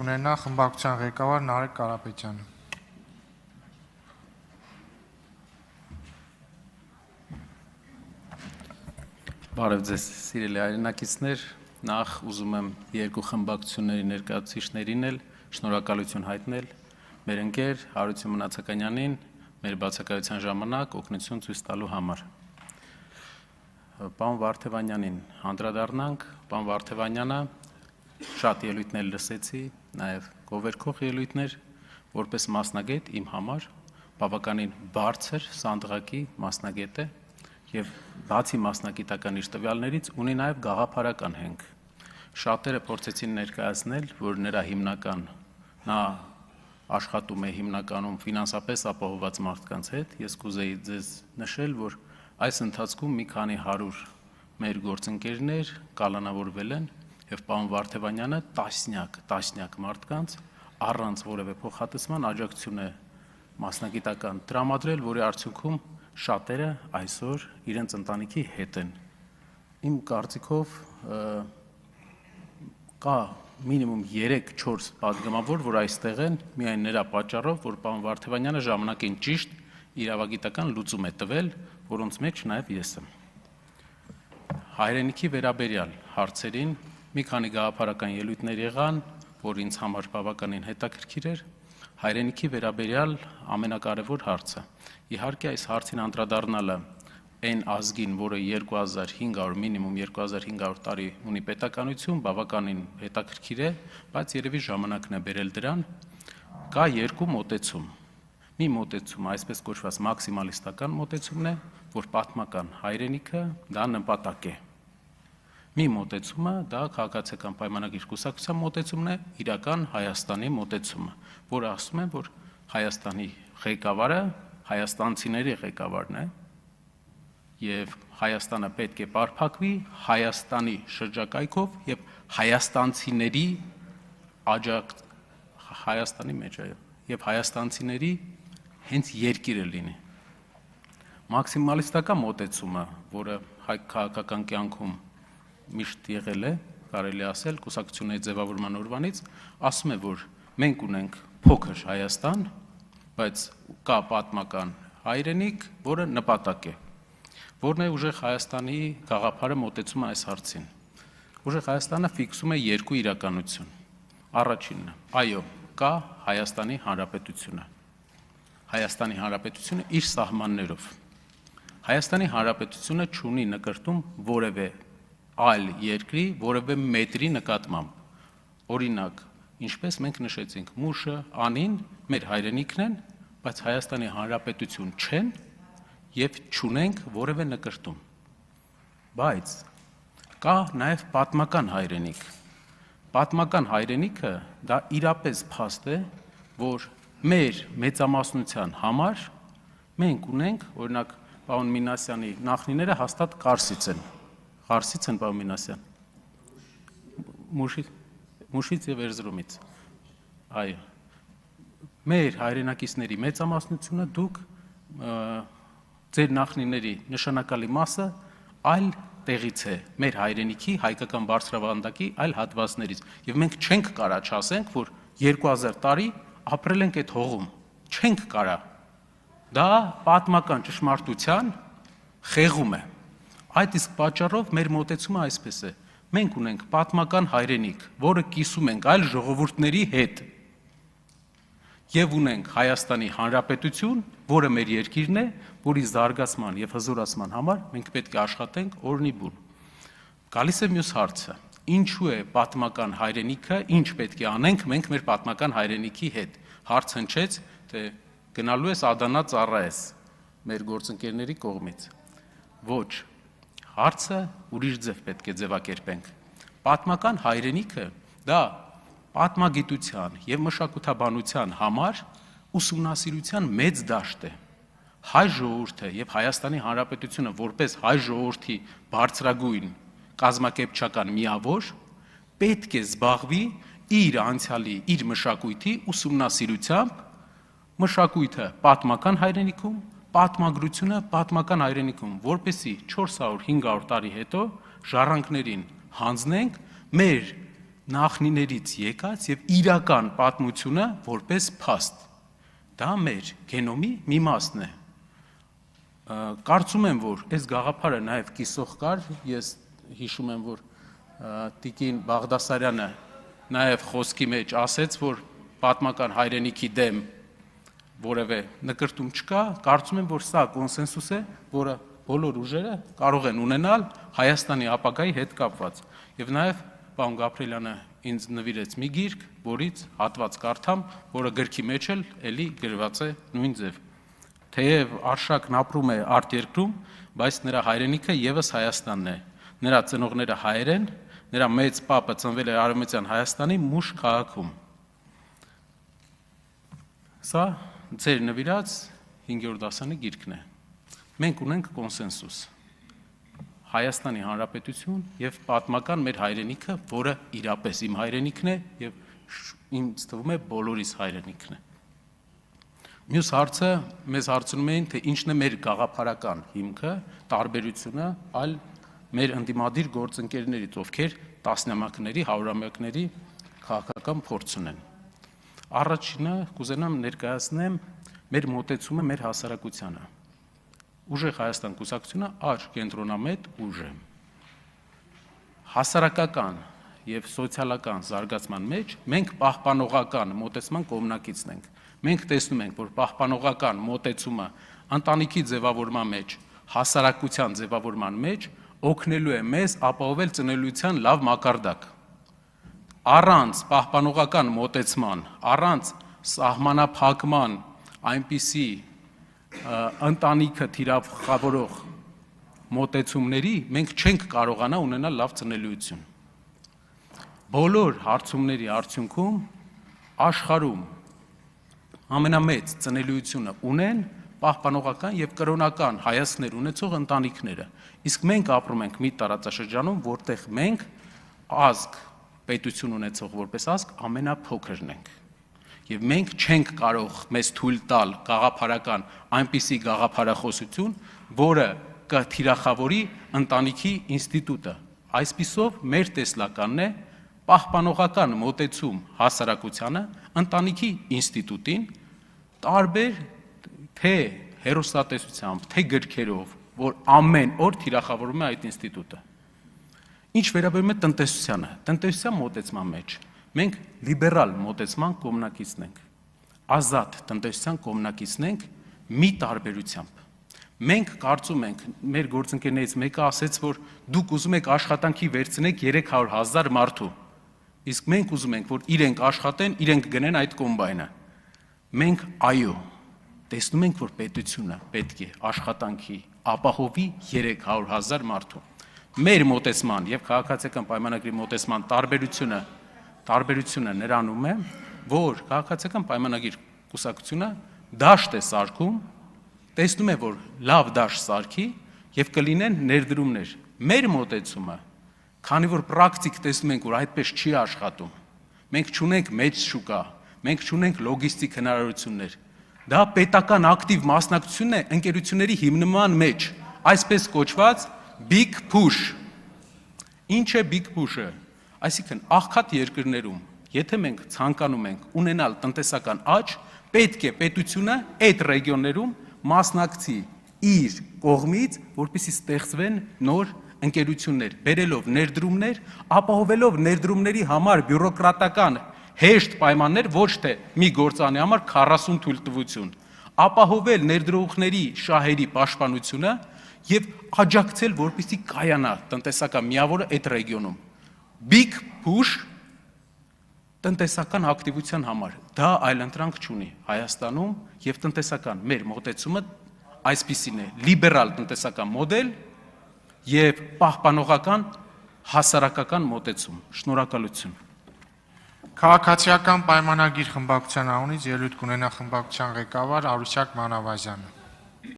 Ունենա խմբակցության ղեկավար Նարեկ Կարապետյանը։ Բարև ձեզ, սիրելի հայրենակիցներ, նախ ուզում եմ երկու խմբակցությունների ներկայացուցիչներին էլ շնորհակալություն հայտնել մեր ընկեր Հարություն Մնացականյանին մեր բացակայության ժամանակ օգնություն ցույց տալու համար։ Պարոն Վարդևանյանին անդրադառնանք, պարոն Վարդևանյանը շատ ելույթներ լսեցի, նաև գովերքող ելույթներ, որպես մասնագետ իմ համար բավականին բարձր սանդղակի մասնագետ է եւ բացի մասնագիտական իր տվյալներից ունի նաև գաղափարական հենք։ Շատերը փորձեցին ներկայացնել, որ նրա նա աշխատում է հիմնականում ֆինանսապես ապահովված մարդկանց հետ։ Ես կուզեի ձեզ նշել, որ այս ընթացքում մի քանի 100 մեր գործընկերներ կալանավորվել են եւ պարոն Վարդևանյանը տասնյակ մարդկանց առանց որևէ փոխհատուցման աջակցություն է մասնագիտական տրամադրել, որի արդյունքում շատերը այսօր իրենց ընտանիքի հետ են։ Իմ կարծիքով կա մինիմում 3-4 պատգամավոր, որ այստեղ են միայն նրա պատճառով, որ պարոն Վարդևանյանը ժամանակին ճիշտ իրավագիտական լուծում է տվել, որոնց մեջ նաև ես եմ։ Հայրենիքի վերաբերյալ հարցերին մի քանի գաղափարական ելույթներ եղան, որ ինձ համար բավականին հետաքրքիր էր։ Հայրենիքի վերաբերյալ ամենակարևոր հարցը։ Իհարկե այս հարցին անդրադառնալը այն ազգին, որը 2500 մինիմում 2500 տարի ունի պետականություն, բավականին հետաքրքիր է, բայց երևի ժամանակն է բերել դրան։ Կա երկու մոտեցում։ Մի մոտեցում, այսպես կոչված մաքսիմալիստական մոտեցումն է, որ պատմական հայրենիքը դա նպատակ է։ Մի մոտեցումը դա քաղաքացիական պայմանագիր կուսակցության մոտեցումն է, իրական Հայաստանի մոտեցումը, որը ասում է, որ Հայաստանի ղեկավարը հայաստանցիների ղեկավարն է եւ Հայաստանը պետք է պարփակվի Հայաստանի շրջակայքով եւ հայաստանցիների Հայաստանի մեջ է եւ հայաստանցիների հենց երկիրը լինի։ Մաքսիմալիստական մոտեցումը, որը հայ քաղաքական կյանքում միշտ եղել է, կարելի ասել, կուսակցությունների ձևավորման օրվանից, ասում է, որ մենք ունենք փոքր Հայաստան, բայց կա պատմական հայրենիք, որը նպատակ է։ Որն է ուժեղ Հայաստանի գաղափարը մոտեցումը այս հարցին։ Ուժեղ Հայաստանը ֆիքսում է երկու իրականություն։ Առաջինը, այո, կա Հայաստանի Հանրապետությունը։ Հայաստանի Հանրապետությունը իր սահմաններով։ Հայաստանի Հանրապետությունը չունի նկրտում որևէ այլ երկրի, որևէ մետրի նկատմամբ։ Օրինակ, ինչպես մենք նշեցինք, Մուշը, Անին մեր հայրենիքն են, բայց Հայաստանի Հանրապետություն չեն եւ չունենք որևէ նկրտում։ Բայց կա նաև պատմական հայրենիք։ Պատմական հայրենիքը դա իրապես փաստ է, որ մեր մեծամասնության համար մենք ունենք, օրինակ, պարոն Մինասյանի նախնիները հաստատ Կարսից են։ Կարսից են, պարոն Մինասյան։ Մուշից եւ Էրզրումից։ Այո։ Մեր հայրենակիցների մեծամասնությունը դուք ձեր նախնիների նշանակալի մասը այլ տեղից է, մեր հայրենիքի հայկական բարձրավանդակի այլ հատվածներից, եւ մենք չենք կարա չասենք, որ 2000 տարի ապրել ենք այդ հողում, չենք կարա։ Դա պատմական ճշմարտության խեղում է։ Այդ իսկ պատճառով մեր մոտեցումը այսպես է. մենք ունենք պատմական հայրենիք, որը կիսում ենք այլ ժողովուրդների հետ, եւ ունենք Հայաստանի Հանրապետություն, որը մեր երկիրն է, որի զարգացման եւ հզորացման համար մենք պետք է աշխատենք օրնիբուն։ Գալիս է մյուս հարցը. ինչու է պատմական հայրենիքը, ինչ պետք է անենք մենք մեր պատմական հայրենիքի հետ։ Հարց հնչեց, թե գնալու ես Ադանա ծառա ես մեր գործընկերների կողմից։ Ոչ, հարցը ուրիշ ձև պետք է ձևակերպենք։ Պատմական հայրենիքը դա պատմագիտության եւ մշակութաբանության համար ուսումնասիրության մեծ դաշտ է։ Հայ ժողովուրդը եւ Հայաստանի Հանրապետությունը որպես հայ ժողովրդի բարձրագույն կազմակերպչական միավոր պետք է զբաղվի իր անցյալի, իր մշակույթի ուսումնասիրությամբ, մշակույթը պատմական հայրենիքում, պատմագրությունը պատմական հայրենիքում, որպեսզի 400-500 տարի հետո ժառանգներին հանձնենք մեր նախնիներից եկած եւ իրական պատմությունը որպես փաստ։ Դա մեր գենոմի մի մասն է։ Կարծում եմ, որ այս գաղափարը նաեւ կիսող կար, ես հիշում եմ, որ Տիկին Բաղդասարյանը նաեւ խոսքի մեջ ասեց, որ պատմական հայրենիքի դեմ որևէ նկրտում չկա, կարծում եմ, որ սա կոնսենսուս է, որը բոլոր ուժերը կարող են ունենալ Հայաստանի ապագայի հետ կապված։ Եվ նաեւ պարոն Գաբրելյանը ինձ նվիրեց մի գիրք, որից հատված կարդամ, որը գրքի մեջ էլ էլի գրված է նույն ձև։ Թեև Արշակն ապրում է արտերկրում, բայց նրա հայրենիքը եւս Հայաստանն է։ Նրա ծնողները հայեր են, նրա մեծ պապը ծնվել է Արևմտյան Հայաստանի Մուշ քաղաքում։ Սա ձեր նվիրած 5-րդ դասանի գիրքն է։ Մենք ունենք կոնսենսուս։ Հայաստանի Հանրապետություն եւ պատմական մեր հայրենիքը, որը իրապես իմ հայրենիքն է եւ ինձ թվում է բոլորիս հայրենիքն է։ Մյուս հարցը մեզ հարցնում էին, թե ինչն է մեր գաղափարական հիմքը, տարբերությունը այլ մեր ընդդիմադիր գործընկերներից, ովքեր տասնամյակների, հարյուրամյակների քաղաքական փորձ ունեն։ Առաջինը կուզենամ ներկայացնեմ մեր մոտեցումը մեր հասարակությանը։ Ուժեղ Հայաստան կուսակցությունը աճ կենտրոնամետ ուժ է։ Հասարակական եւ սոցիալական զարգացման մեջ մենք պահպանողական մոտեցման կողմնակիցն ենք։ Մենք տեսնում ենք, որ պահպանողական մոտեցումը ընտանիքի ձևավորման մեջ, հասարակության ձևավորման մեջ օգնելու է մեզ ապահովել ծնելիության լավ մակարդակ։ Առանց պահպանողական մոտեցման, առանց սահմանափակման այնպիսի ընտանիքը թիրախավորող մոտեցումների մենք չենք կարողանա ունենալ լավ ծնելիություն։ Բոլոր հարցումների արդյունքում աշխարհում ամենամեծ ծնելիությունը ունեն պահպանողական եւ կրոնական հայացքներ ունեցող ընտանիքները։ Իսկ մենք ապրում ենք մի տարածաշրջանում, որտեղ մենք ազգ, պետություն ունեցող որպես ազգ ամենափոքրն ենք։ Եվ մենք չենք կարող մեզ թույլ տալ գաղափարական այնպիսի գաղափարախոսություն, որը կթիրախավորի ընտանիքի ինստիտուտը։ Այսպիսով մեր տեսլականն է պահպանողական մոտեցում հասարակությանը, ընտանիքի ինստիտուտին, տարբեր թե հեռուստատեսությամբ, թե գրքերով, որ ամեն օր թիրախավորում է այդ ինստիտուտը։ Ինչ վերաբերում է տնտեսությանը, տնտեսության մոտեցման մեջ մենք լիբերալ մոտեցման կողմնակիցն ենք, ազատ տնտեսության կողմնակիցն ենք մի տարբերությամբ։ Մենք կարծում ենք, մեր գործընկերներից մեկը ասեց, որ դուք ուզում եք աշխատանքի վերցնեք 300,000 մարդու, իսկ մենք ուզում ենք, որ իրենք աշխատեն, իրենք գնեն այդ կոմբայնը։ Մենք այո, տեսնում ենք, որ պետությունը պետք է աշխատանքի ապահովի 300,000 մարդու։ Մեր մոտեցման եւ քաղաքացիական պայմանագրի մոտեցման տարբերությունը նրանում է, որ քաղաքացիական պայմանագիր կուսակցությունը դաշտ է սարքում, տեսնում է, որ լավ դաշտ սարքի եւ կլինեն ներդրումներ։ Մեր մոտեցումը, քանի որ պրակտիկ տեսնում ենք, որ այդպես չի աշխատում, մենք չունենք մեծ շուկա, մենք չունենք լոգիստիկ հնարավորություններ։ Դա պետական ակտիվ մասնակցությունն է ընկերությունների հիմնման մեջ, այսպես կոչված big push։ Ինչ է big push-ը։ Այսինքն աղքատ երկրներում, եթե մենք ցանկանում ենք ունենալ տնտեսական աճ, պետք է պետությունը այդ ռեգիոններում մասնակցի իր կողմից, որպեսզի ստեղծվեն նոր ընկերություններ, բերելով ներդրումներ, ապահովելով ներդրումների համար բյուրոկրատական հեշտ պայմաններ, ոչ թե մի գործանի համար 40 թույլտվություն, ապահովել ներդրողների շահերի պաշտպանությունը եւ աջակցել, որպեսզի կայանա տնտեսական միավորը այդ ռեգիոնում։ Big push տնտեսական ակտիվության համար։ Դա այլընտրանք չունի Հայաստանում եւ տնտեսական մեր մոտեցումը այսպիսին է՝ լիբերալ տնտեսական մոդել եւ պահպանողական հասարակական մոտեցում։ Շնորհակալություն։ Քաղաքացիական պայմանագիր խմբակցության անունից ելույթ կունենա խմբակցության ղեկավար Արուսյակ Մանավազյանը։